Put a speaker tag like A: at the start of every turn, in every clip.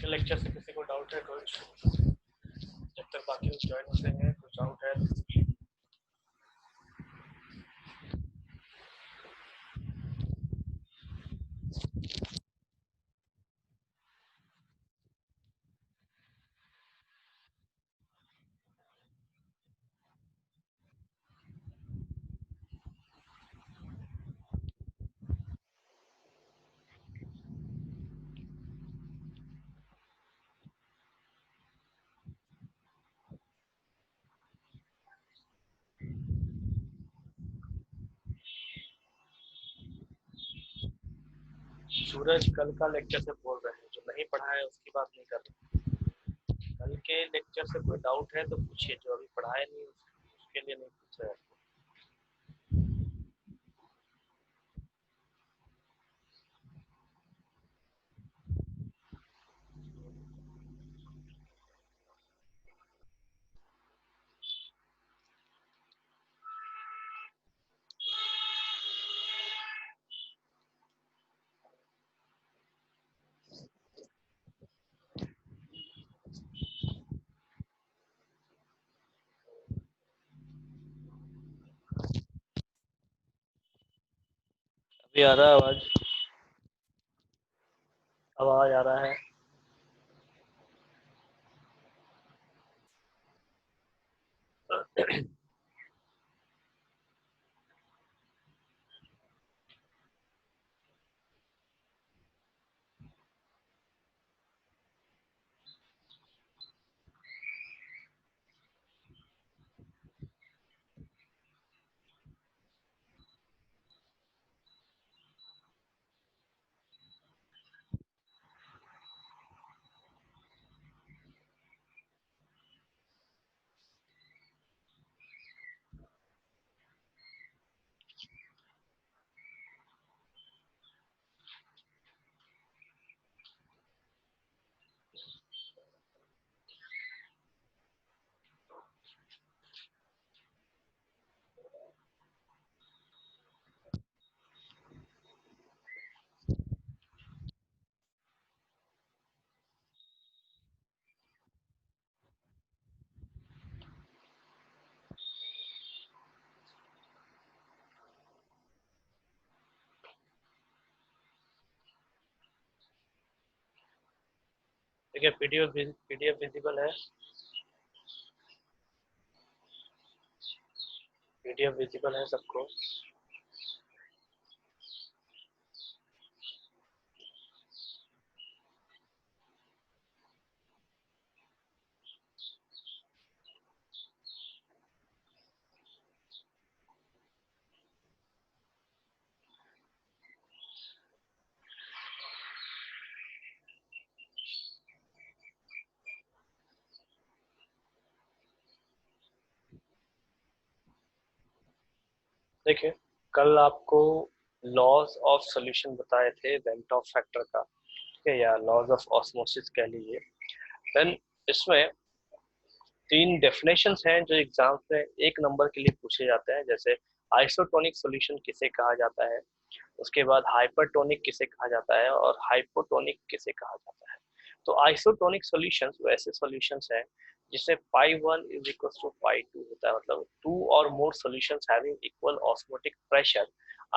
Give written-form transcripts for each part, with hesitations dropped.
A: पिछले लेक्चर से किसी को डाउट है कुछ? जब तक बाकी लोग ज्वाइन होते हैं कुछ डाउट है तो सूरज कल का लेक्चर से बोल रहे हैं, जो नहीं पढ़ा है उसकी बात नहीं कर रहे। कल के लेक्चर से कोई डाउट है तो पूछिए, जो अभी पढ़ाए नहीं उसके लिए नहीं पूछ रहे। अभी आ रहा है आवाज? आवाज आ रहा है? देखिए, पीडीएफ विजिबल है? पीडीएफ विजिबल है सबको? देखिए, कल आपको लॉज ऑफ सॉल्यूशन बताए थे वेंट फैक्टर का, ठीक है, या लॉज ऑफ ऑस्मोसिस कह लीजिए। देन इसमें 3 डेफिनेशंस हैं जो एग्जाम्स में एक नंबर के लिए पूछे जाते हैं, जैसे आइसोटोनिक सॉल्यूशन किसे कहा जाता है, उसके बाद हाइपरटोनिक किसे कहा जाता है और हाइपोटोनिक किसे कहा जाता है। तो आइसोटोनिक सॉल्यूशंस वैसे सॉल्यूशंस हैं जिसमें phi1 is equal to phi2 होता है, मतलब 2 और more solutions having equal osmotic pressure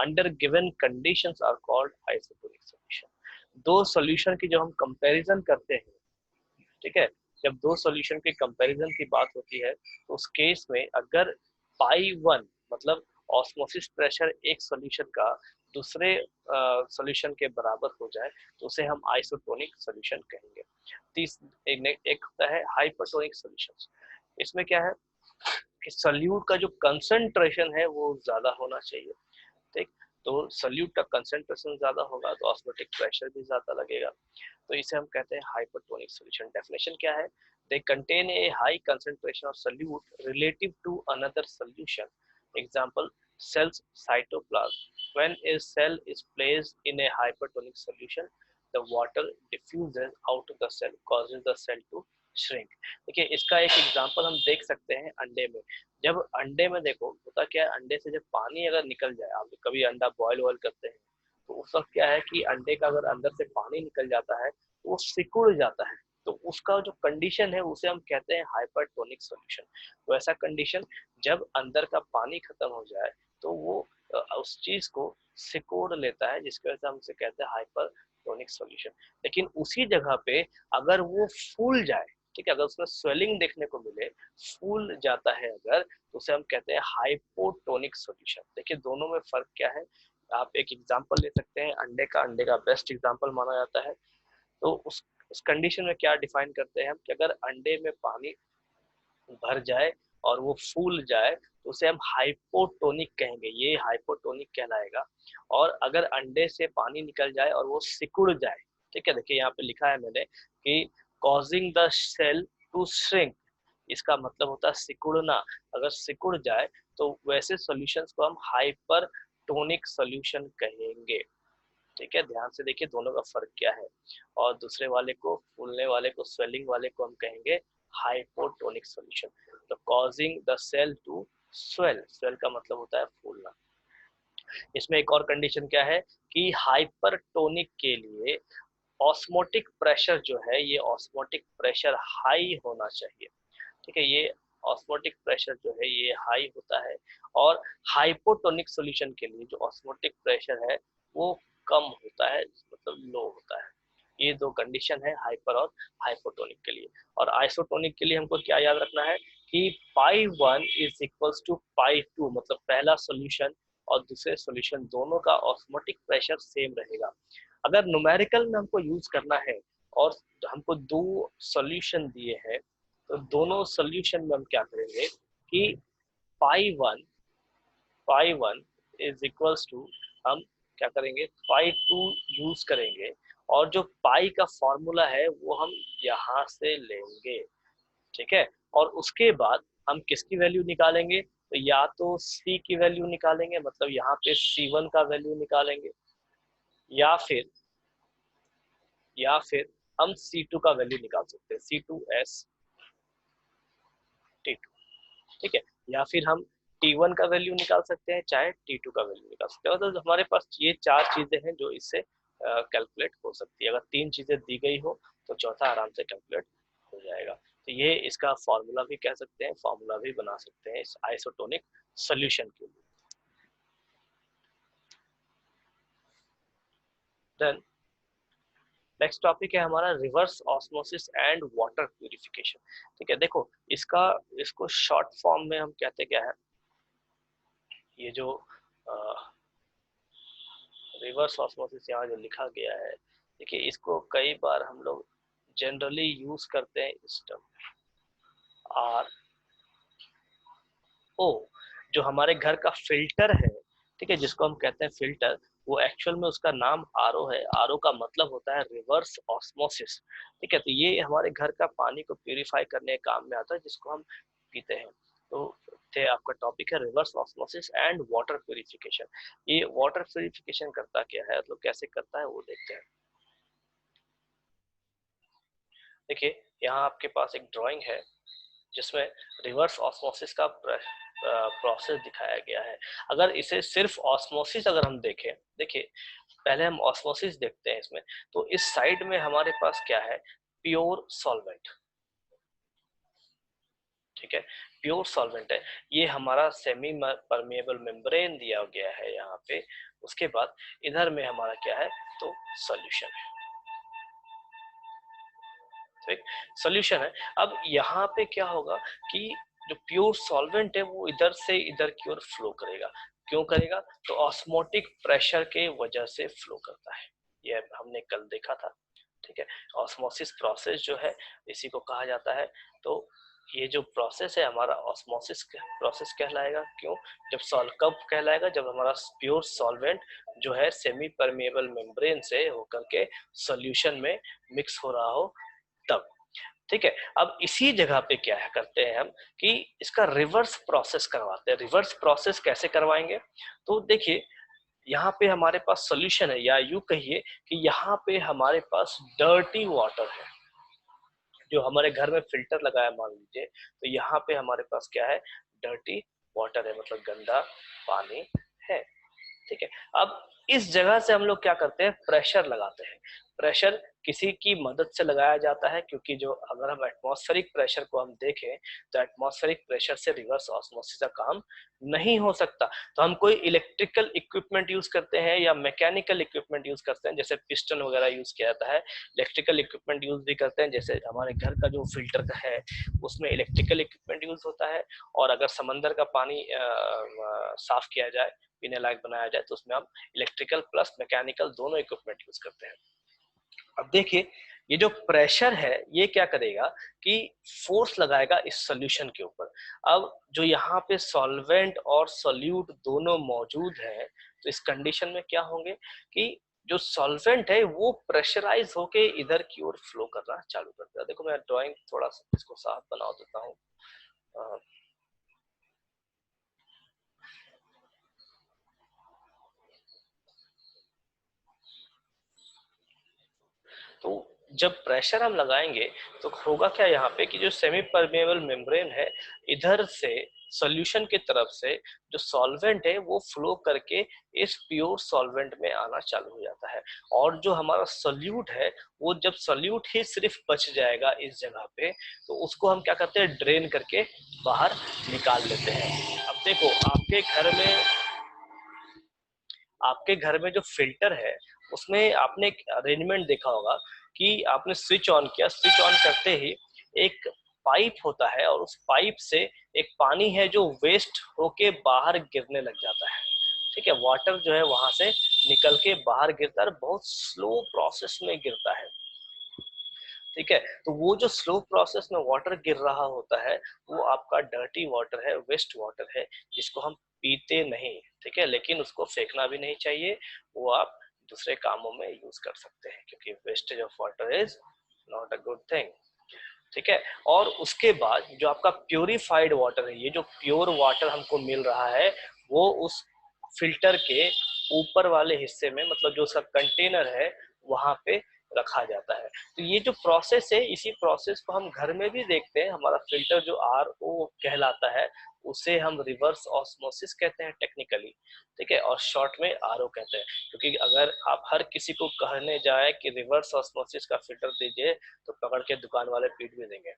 A: under given conditions are called isotonic solution. दो सॉल्यूशन की जब हम कंपैरिजन करते हैं, ठीक है, जब दो सॉल्यूशन के कंपैरिजन की बात होती है तो उस केस में अगर phi1 मतलब ऑस्मोसिस प्रेशर एक सॉल्यूशन का दूसरे सॉल्यूशन के बराबर हो जाए तो उसे हम आइसोटोनिक सॉल्यूशन कहेंगे। एक होता है हाइपरटोनिक सॉल्यूशन। इसमें क्या है कि सॉल्यूट का जो कंसंट्रेशन है वो ज्यादा होना चाहिए, ठीक। तो सॉल्यूट का कंसंट्रेशन ज्यादा होगा तो ऑस्मोटिक प्रेशर भी ज्यादा लगेगा, तो इसे हम कहते हैं हाइपरटोनिक सॉल्यूशन। डेफिनेशन क्या है? They contain a high concentration of solute relative to another solution. Example, cells cytoplasm. When a cell is placed in a hypertonic solution, the water diffuses out of the cell, causes the cell to shrink. देखिए, इसका एक example हम देख सकते हैं अंडे में। जब अंडे में देखो होता क्या है, अंडे से जब पानी अगर निकल जाए, आप कभी अंडा बॉयल वॉयल करते हैं तो उस वक्त क्या है कि अंडे का अगर अंदर से पानी निकल जाता है तो वो सिकुड़ जाता है, तो उसका जो कंडीशन है उसे हम कहते हैं हाइपरटोनिक सॉल्यूशन। तो ऐसा कंडीशन जब अंदर का पानी खत्म हो जाए तो वो उस चीज को सिकोड़ लेता है, जिसकी वजह से हम उसे कहते हैं हाइपरटोनिक सॉल्यूशन। लेकिन उसी जगह पे अगर वो फूल जाए, ठीक है, अगर उसमें स्वेलिंग देखने को मिले, फूल जाता है अगर, तो उसे हम कहते हैं हाइपोटोनिक सॉल्यूशन। देखिए दोनों में फर्क क्या है, आप एक एग्जांपल ले सकते हैं अंडे का। अंडे का बेस्ट एग्जांपल माना जाता है। तो उस कंडीशन में क्या डिफाइन करते हैं हम कि अगर अंडे में पानी भर जाए और वो फूल जाए तो उसे हम हाइपोटोनिक कहेंगे, ये हाइपोटोनिक कहलाएगा। और अगर अंडे से पानी निकल जाए और वो सिकुड़ जाए, ठीक है, देखिए यहाँ पे लिखा है मैंने कि causing the cell to shrink, इसका मतलब होता है सिकुड़ना। अगर सिकुड़ जाए तो वैसे सॉल्यूशंस को हम हाइपरटोनिक सॉल्यूशन कहेंगे। ठीक है, ध्यान से देखिए दोनों का फर्क क्या है। और दूसरे वाले को, फूलने वाले को, स्वेलिंग वाले को हम कहेंगे हाइपोटोनिक सॉल्यूशन। तो causing the cell to swell, swell का मतलब होता है फूलना। इसमें एक और कंडीशन क्या है कि हाइपरटोनिक के लिए ऑस्मोटिक प्रेशर जो है, ये ऑस्मोटिक प्रेशर हाई होना चाहिए। ठीक है, ये ऑस्मोटिक प्रेशर जो है ये हाई होता है। और हाइपोटोनिक सॉल्यूशन के लिए जो ऑस्मोटिक प्रेशर है वो कम होता है, मतलब लो होता है। ये दो कंडीशन है हाइपर और हाइपोटोनिक के लिए। और आइसोटोनिक के लिए हमको क्या याद रखना है कि पाई 1 इज इक्वल्स टू पाई 2, मतलब पहला सॉल्यूशन और दूसरे सॉल्यूशन दोनों का ऑस्मोटिक प्रेशर सेम रहेगा। अगर न्यूमेरिकल में हमको यूज करना है और हमको दो सॉल्यूशन दिए हैं, तो दोनों सॉल्यूशन में हम क्या करेंगे कि पाई 1 इज इक्वल्स टू, हम क्या करेंगे पाई 2 यूज करेंगे। और जो पाई का फॉर्मूला है वो हम यहाँ से लेंगे। ठीक है, और उसके बाद हम किसकी वैल्यू निकालेंगे, तो या तो सी की वैल्यू निकालेंगे, मतलब यहाँ पे C1 का वैल्यू निकालेंगे, या फिर हम C2 का वैल्यू निकाल सकते हैं, C2S T2। ठीक है, या फिर हम T1 का वैल्यू निकाल सकते हैं, चाहे T2 का वैल्यू निकाल सकते हैं। मतलब हमारे पास ये चार चीजें हैं जो इससे कैलकुलेट हो सकती है। अगर तीन चीजें दी गई हो तो चौथा आराम से कैलकुलेट हो जाएगा। तो ये इसका फॉर्मूला भी कह सकते हैं, फॉर्मूला भी बना सकते हैं इस आइसोटोनिक सोल्यूशन के लिए। देन नेक्स्ट टॉपिक है हमारा reverse osmosis and water purification. ठीक है, देखो इसको शॉर्ट फॉर्म में हम कहते क्या है, ये जो रिवर्स ऑस्मोसिस यहाँ जो लिखा गया है, देखिए इसको कई बार हम लोग जनरली यूज करते हैं इस टर्म RO, जो हमारे घर का फिल्टर है, ठीक है, जिसको हम कहते हैं फिल्टर, वो एक्चुअल में उसका नाम RO है। RO का मतलब होता है रिवर्स ऑस्मोसिस। ठीक है, तो ये हमारे घर का पानी को प्यूरिफाई करने के काम में आता है, जिसको हम पीते हैं। तो थे आपका टॉपिक है reverse osmosis and water purification. ये वाटर प्यूरिफिकेशन करता क्या है, मतलब कैसे करता है वो देखते हैं। देखिए यहाँ आपके पास एक ड्राइंग है जिसमें रिवर्स ऑस्मोसिस का प्रोसेस दिखाया गया है। अगर इसे सिर्फ ऑस्मोसिस अगर हम देखें, देखिए पहले हम ऑस्मोसिस देखते हैं इसमें, तो इस साइड में हमारे पास क्या है, प्योर सॉल्वेंट। ठीक है, प्योर सॉल्वेंट है, ये हमारा सेमी परमेबल मेम्ब्रेन दिया गया है यहाँ पे। उसके बाद इधर में हमारा क्या है, तो सॉल्यूशन है। ठीक, सॉल्यूशन है। अब यहाँ पे क्या होगा कि जो प्योर सॉल्वेंट है वो इधर से इधर की ओर फ्लो करेगा। क्यों करेगा, तो ऑस्मोटिक प्रेशर के वजह से फ्लो करता है, ये हमने कल देखा था। ठीक है, ऑस्मोसिस प्रोसेस जो है इसी को कहा जाता है। तो ये जो प्रोसेस है हमारा ऑस्मोसिस प्रोसेस कहलाएगा। क्यों, जब कब कहलाएगा, जब हमारा प्योर सॉल्वेंट जो है सेमी परमेबल मेम्ब्रेन से होकर के सॉल्यूशन में मिक्स हो रहा हो तब। ठीक है, अब इसी जगह पे क्या है करते हैं हम कि इसका रिवर्स प्रोसेस करवाते हैं। रिवर्स प्रोसेस कैसे करवाएंगे, तो देखिए यहाँ पे हमारे पास सॉल्यूशन है, या यूं कहिए कि यहाँ पे हमारे पास डर्टी वाटर है। जो हमारे घर में फिल्टर लगाया मान लीजिए, तो यहाँ पे हमारे पास क्या है, डर्टी वाटर है, मतलब गंदा पानी है। ठीक है, अब इस जगह से हम लोग क्या करते हैं, प्रेशर लगाते हैं। प्रेशर किसी की मदद से लगाया जाता है, क्योंकि जो अगर हम एटमॉस्फेरिक प्रेशर को हम देखें तो एटमॉस्फेरिक प्रेशर से रिवर्स ऑस्मोसिस का काम नहीं हो सकता। तो हम कोई इलेक्ट्रिकल इक्विपमेंट यूज करते हैं या मैकेनिकल इक्विपमेंट यूज करते हैं, जैसे पिस्टन वगैरह यूज किया जाता है। इलेक्ट्रिकल इक्विपमेंट यूज भी करते हैं, जैसे हमारे घर का जो फिल्टर का है उसमें इलेक्ट्रिकल इक्विपमेंट यूज होता है। और अगर समंदर का पानी साफ किया जाए, पीने लायक बनाया जाए, तो उसमें हम इलेक्ट्रिकल प्लस मैकेनिकल दोनों इक्विपमेंट यूज करते हैं। अब देखिए ये जो प्रेशर है ये क्या करेगा कि फोर्स लगाएगा इस सॉल्यूशन के ऊपर। अब जो यहाँ पे सॉल्वेंट और सोल्यूट दोनों मौजूद है, तो इस कंडीशन में क्या होंगे कि जो सॉल्वेंट है वो प्रेशराइज होके इधर की ओर फ्लो करना चालू कर देगा। देखो मैं ड्राइंग थोड़ा सा इसको साफ बना देता हूँ। तो जब प्रेशर हम लगाएंगे तो होगा क्या यहाँ पे कि जो सेमी परमेबल मेम्ब्रेन है, इधर से सॉल्यूशन की तरफ से जो सॉल्वेंट है वो फ्लो करके इस प्योर सॉल्वेंट में आना चालू हो जाता है। और जो हमारा सोल्यूट है वो जब सोल्यूट ही सिर्फ बच जाएगा इस जगह पे, तो उसको हम क्या करते हैं, ड्रेन करके बाहर निकाल लेते हैं। अब देखो आपके घर में जो फिल्टर है उसमें आपने एक अरेंजमेंट देखा होगा कि आपने स्विच ऑन किया, स्विच ऑन करते ही एक पाइप होता है और उस पाइप से एक पानी है जो वेस्ट होके बाहर गिरने लग जाता है। ठीक है, वाटर जो है वहां से निकल के बाहर गिरता है, बहुत स्लो प्रोसेस में गिरता है। ठीक है, तो वो जो स्लो प्रोसेस में वाटर गिर रहा होता है वो आपका डर्टी वाटर है, वेस्ट वाटर है, जिसको हम पीते नहीं। ठीक है, लेकिन उसको फेंकना भी नहीं चाहिए, वो आप दूसरे कामों में यूज कर सकते हैं, क्योंकि wastage of water is not a good thing. ठीक है, और उसके बाद जो आपका प्योरीफाइड वाटर है, ये जो प्योर वाटर हमको मिल रहा है वो उस फिल्टर के ऊपर वाले हिस्से में, मतलब जो उसका कंटेनर है वहां पे रखा जाता है। तो ये जो प्रोसेस है, इसी प्रोसेस को हम घर में भी देखते हैं। हमारा फिल्टर जो RO कहलाता है उसे हम रिवर्स ऑस्मोसिस कहते हैं टेक्निकली। ठीक है, और शॉर्ट में RO कहते हैं, क्योंकि अगर आप हर किसी को कहने जाए कि रिवर्स ऑस्मोसिस का फिल्टर दीजिए तो पकड़ के दुकान वाले पीट भी देंगे।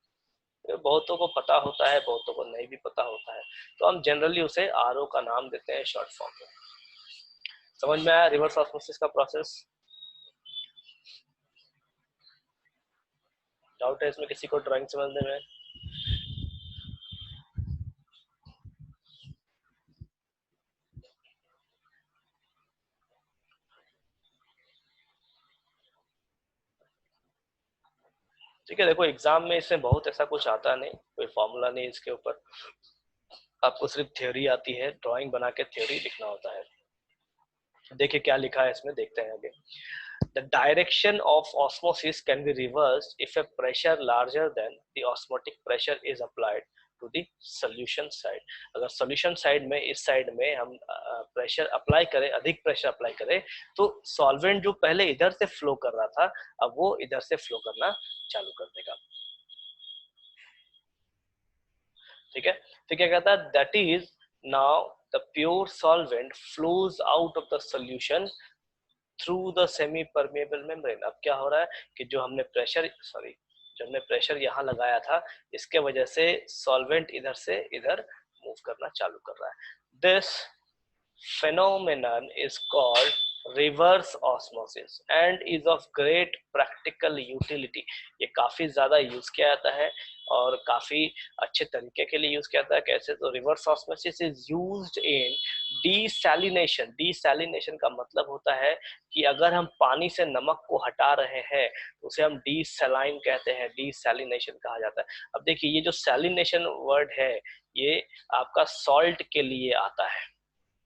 A: तो बहुतों को पता होता है, बहुतों को नहीं भी पता होता है, तो हम जनरली उसे RO का नाम देते हैं शॉर्ट फॉर्म में। समझ में आया रिवर्स ऑस्मोसिस का प्रोसेस? डाउट है इसमें किसी को ड्राइंग समझने में? ठीक है, देखो एग्जाम में इसमें बहुत ऐसा कुछ आता नहीं, कोई फॉर्मूला नहीं इसके ऊपर, आपको सिर्फ थ्योरी आती है, ड्राइंग बना के थ्योरी लिखना होता है। देखिए क्या लिखा है इसमें, देखते हैं आगे। The direction of osmosis can be reversed if a pressure larger than the osmotic pressure is applied to the solution side। अगर solution side में, इस साइड में हम प्रेशर अप्लाई करें, अधिक प्रेशर अप्लाई करें, तो सॉल्वेंट जो पहले इधर से फ्लो कर रहा था अब वो इधर से फ्लो करना चालू कर देगा। ठीक है, तो क्या कहता है, that is now the pure solvent flows out of the solution through the semi permeable membrane. अब क्या हो रहा है कि जो हमने प्रेशर यहाँ लगाया था, इसके वजह से सॉल्वेंट इधर से इधर मूव करना चालू कर रहा है। This phenomenon is called reverse osmosis and is of great practical utility। ये काफी ज्यादा यूज किया जाता है और काफी अच्छे तरीके के लिए यूज किया जाता है। कैसे? तो reverse osmosis is used in desalination. Desalination का मतलब होता है कि अगर हम पानी से नमक को हटा रहे हैं तो उसे हम डीसैलाइन कहते हैं, डीसैलिनेशन कहा जाता है। अब देखिए ये जो सैलिनेशन वर्ड है ये आपका सॉल्ट के लिए आता है।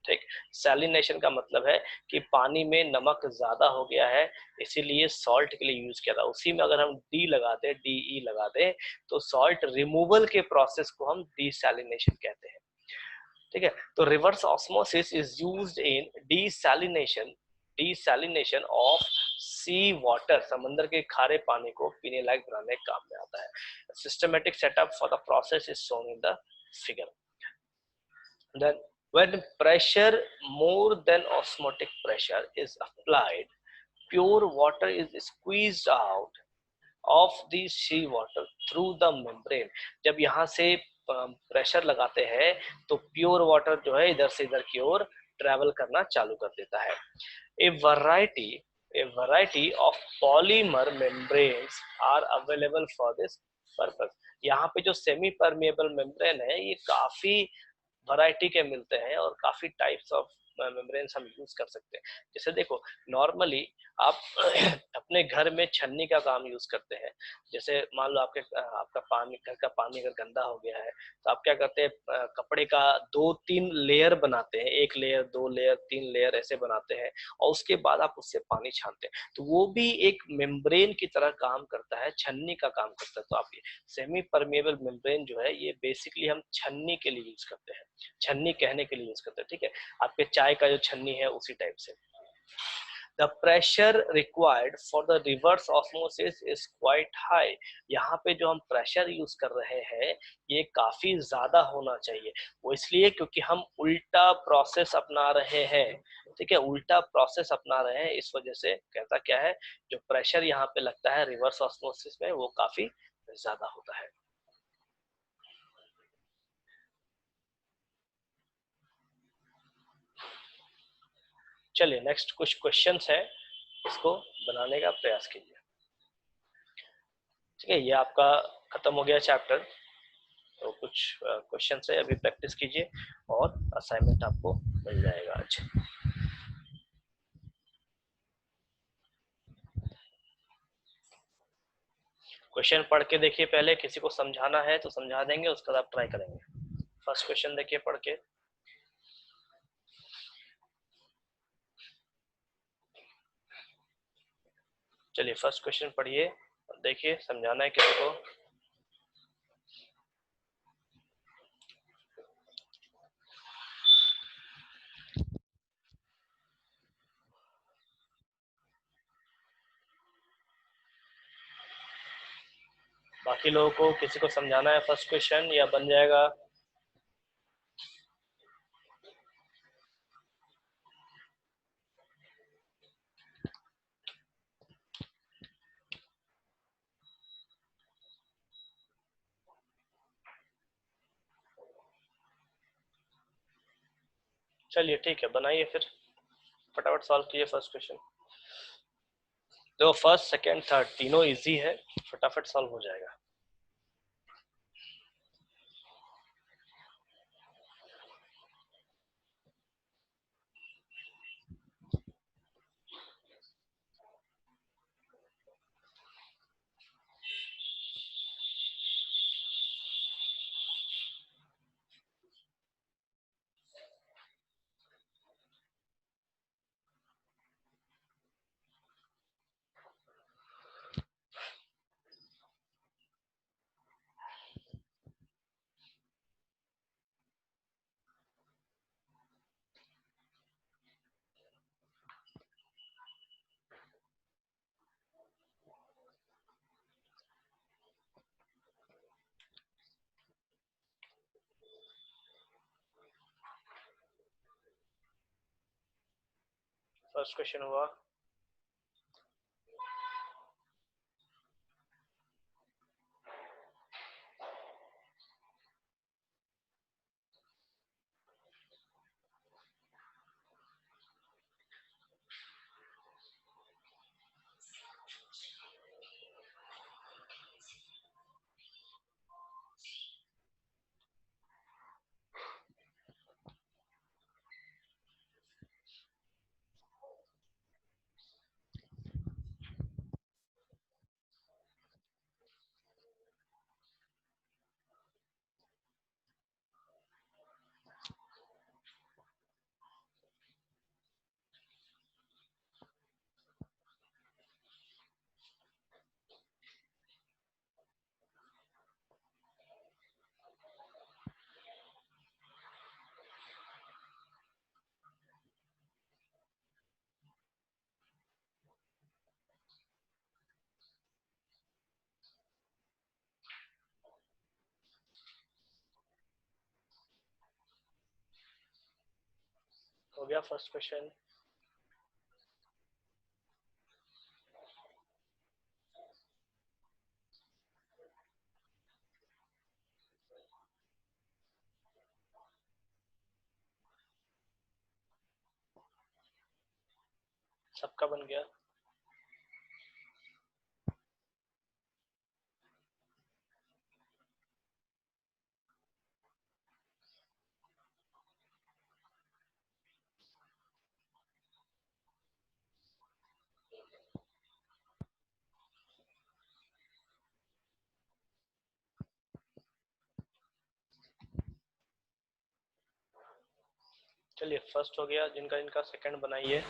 A: ठीक, सैलिनेशन का मतलब है कि पानी में नमक ज्यादा हो गया है इसीलिए सॉल्ट के लिए यूज किया था। उसी में अगर हम डी लगा दे, DE लगा दे, तो सॉल्ट रिमूवल के प्रोसेस को हम डीसैलिनेशन कहते हैं। ठीक है, तो reverse osmosis is used in desalination of sea water. समंदर के खारे पानी को पीने लायक बनाने के काम में आता है। Systematic setup for the process is shown in the figure. Then when pressure more than osmotic pressure is applied, pure water is squeezed out of the sea water through the membrane. जब यहाँ से pressure लगाते हैं तो pure water जो है इधर से इधर की ओर ट्रेवल करना चालू कर देता है. A variety of polymer membranes are available for this purpose. यहाँ पे जो सेमी परमेबल मेम्ब्रेन है ये काफी वैरायटी के मिलते हैं और काफी टाइप्स ऑफ मेम्ब्रेन्स हम यूज कर सकते हैं. जैसे देखो नॉर्मली आप अपने घर में छन्नी का काम यूज करते हैं. जैसे मान लो आपका पानी घर का पानी अगर गंदा हो गया है तो आप क्या करते हैं कपड़े का 2-3 लेयर बनाते हैं. 1 लेयर 2 लेयर 3 लेयर ऐसे बनाते हैं और उसके बाद आप उससे पानी छानते हैं. तो वो भी एक मेम्ब्रेन की तरह काम करता है, छन्नी का काम करता है. तो आप सेमी परमेबल मेम्ब्रेन जो है ये बेसिकली हम छन्नी के लिए यूज करते हैं, छन्नी कहने के लिए यूज करते हैं. ठीक है, आपके चाय का जो छन्नी है उसी टाइप से. The pressure required for the reverse osmosis is quite high. यहाँ पे जो हम प्रेशर यूज कर रहे हैं ये काफी ज्यादा होना चाहिए. वो इसलिए क्योंकि हम उल्टा प्रोसेस अपना रहे हैं. ठीक है, उल्टा प्रोसेस अपना रहे हैं, इस वजह से कहता क्या है जो प्रेशर यहाँ पे लगता है रिवर्स ऑस्मोसिस में वो काफी ज्यादा होता है. चलिए नेक्स्ट कुछ क्वेश्चंस है, इसको बनाने का प्रयास कीजिए. ठीक है, ये आपका खत्म हो गया चैप्टर. तो कुछ क्वेश्चन है अभी प्रैक्टिस कीजिए और असाइनमेंट आपको मिल जाएगा आज. क्वेश्चन पढ़ के देखिए, पहले किसी को समझाना है तो समझा देंगे, उसके बाद आप ट्राई करेंगे. फर्स्ट क्वेश्चन देखिए पढ़ के. चलिए फर्स्ट क्वेश्चन पढ़िए और देखिए, समझाना है किसी को. बाकी लोगों को किसी को समझाना है फर्स्ट क्वेश्चन या बन जाएगा. चलिए ठीक है, बनाइए फिर, फटाफट सॉल्व कीजिए फर्स्ट क्वेश्चन. तो फर्स्ट सेकंड थर्ड तीनों इजी है, फटाफट सॉल्व हो जाएगा. फर्स्ट क्वेश्चन हुआ. हो गया फर्स्ट क्वेश्चन. सबका बन गया। चलिए फर्स्ट हो गया, जिनका इनका सेकंड बनाइए।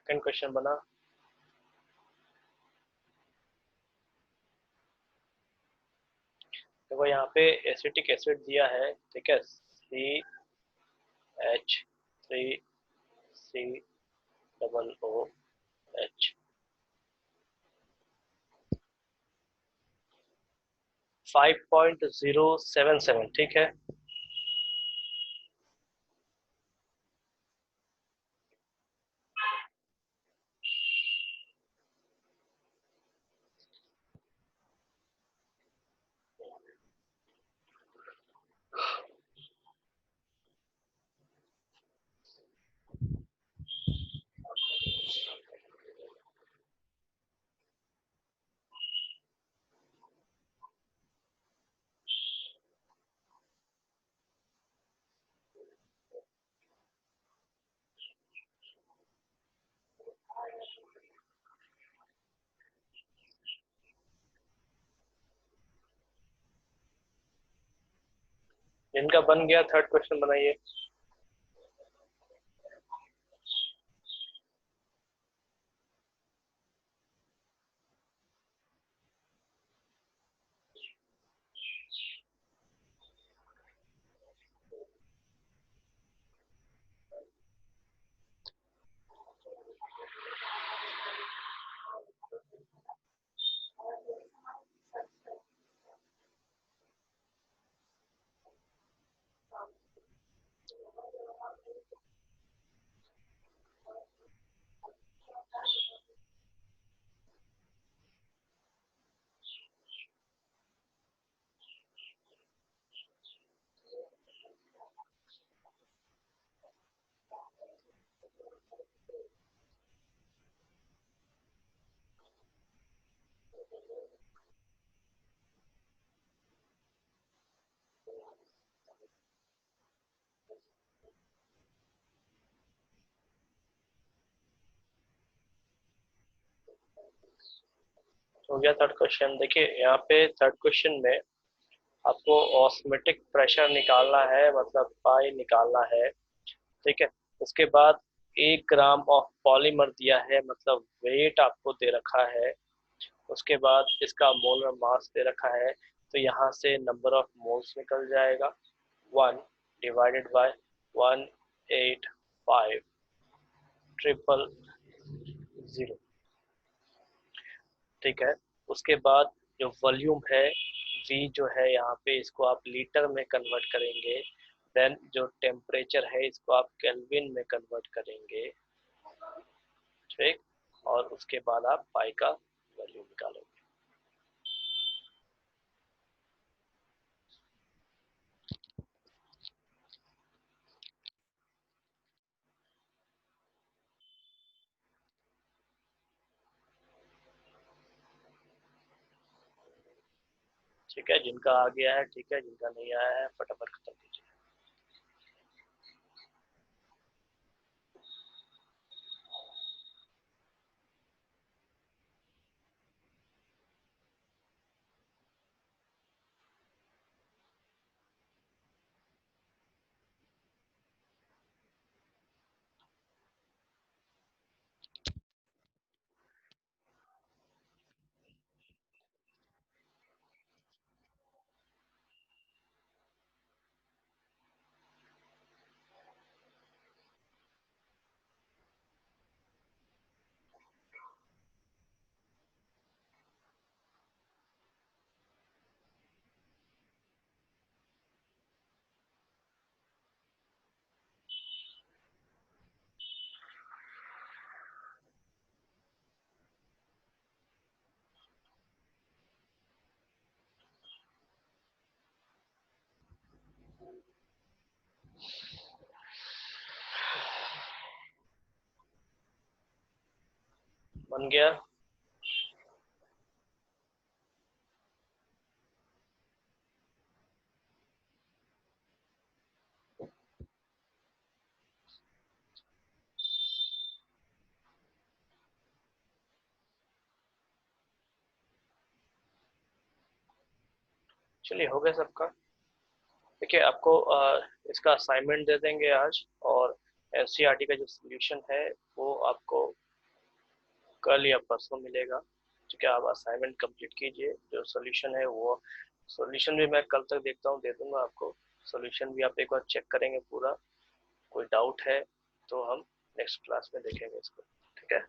A: सेकंड क्वेश्चन बना। देखो यहाँ पे एसिटिक एसिड दिया है, ठीक है, CH3COOH 5.077, ठीक है। जिनका बन गया थर्ड क्वेश्चन बनाइए। हो गया थर्ड क्वेश्चन। देखिए यहाँ पे थर्ड क्वेश्चन में आपको ऑस्मेटिक प्रेशर निकालना है, मतलब पाई निकालना है। ठीक है। उसके बाद 1 ग्राम ऑफ पॉलीमर दिया है, मतलब वेट आपको दे रखा है। उसके बाद इसका मोलर मास दे रखा है। तो यहाँ से नंबर ऑफ मोल्स निकल जाएगा 1/1.5 000। ठीक है। उसके बाद जो वॉल्यूम है V जो है यहाँ पे, इसको आप लीटर में कन्वर्ट करेंगे। देन जो टेम्परेचर है इसको आप केल्विन में कन्वर्ट करेंगे। ठीक। और उसके बाद आप पाई का वैल्यू निकालोगे। ठीक है, जिनका आ गया है ठीक है, जिनका नहीं आया है फटाफट खत्म कीजिए। बन गया। चलिए हो गया सबका। देखिए आपको इसका असाइनमेंट दे देंगे आज, और एनसीईआरटी का जो सोल्यूशन है वो आपको कल या परसों मिलेगा। ठीक है, आप असाइनमेंट कंप्लीट कीजिए। जो सोल्यूशन है वो सोल्यूशन भी मैं कल तक देखता हूँ, दे दूंगा आपको। सोल्यूशन भी आप एक बार चेक करेंगे पूरा। कोई डाउट है तो हम नेक्स्ट क्लास में देखेंगे इसको। ठीक है।